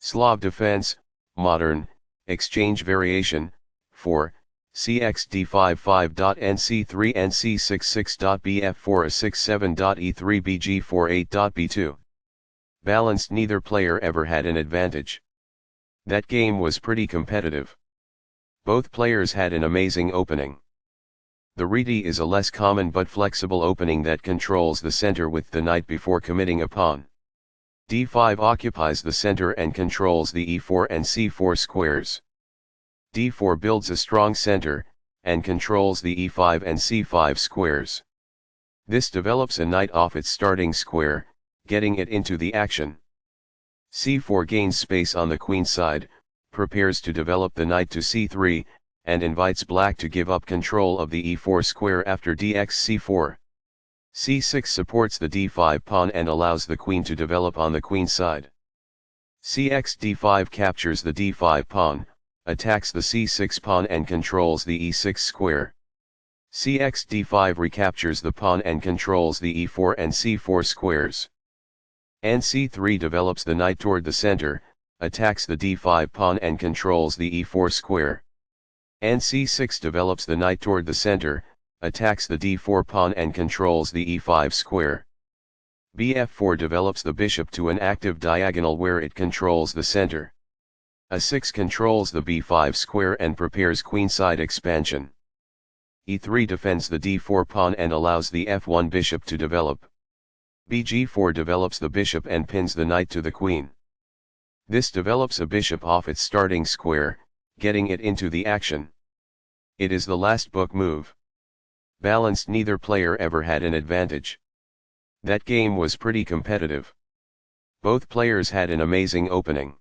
Slav defense, modern, exchange variation, 4, cxd5 5.Nc3 nc66.bf4a67.e3 bg48.b2. Balanced, neither player ever had an advantage. That game was pretty competitive. Both players had an amazing opening. The ready is a less common but flexible opening that controls the center with the knight before committing a pawn. d5 occupies the center and controls the e4 and c4 squares. d4 builds a strong center, and controls the e5 and c5 squares. This develops a knight off its starting square, getting it into the action. c4 gains space on the queen side, prepares to develop the knight to c3, and invites black to give up control of the e4 square after dx-c4. c6 supports the d5 pawn and allows the queen to develop on the queen side. cxd5 captures the d5 pawn, attacks the c6 pawn and controls the e6 square. cxd5 recaptures the pawn and controls the e4 and c4 squares. nc3 develops the knight toward the center, attacks the d5 pawn and controls the e4 square. nc6 develops the knight toward the center, attacks the d4 pawn and controls the e5 square. bf4 develops the bishop to an active diagonal where it controls the center. a6 controls the b5 square and prepares queenside expansion. e3 defends the d4 pawn and allows the f1 bishop to develop. bg4 develops the bishop and pins the knight to the queen. This develops a bishop off its starting square, getting it into the action. It is the last book move. Balanced, neither player ever had an advantage. That game was pretty competitive. Both players had an amazing opening.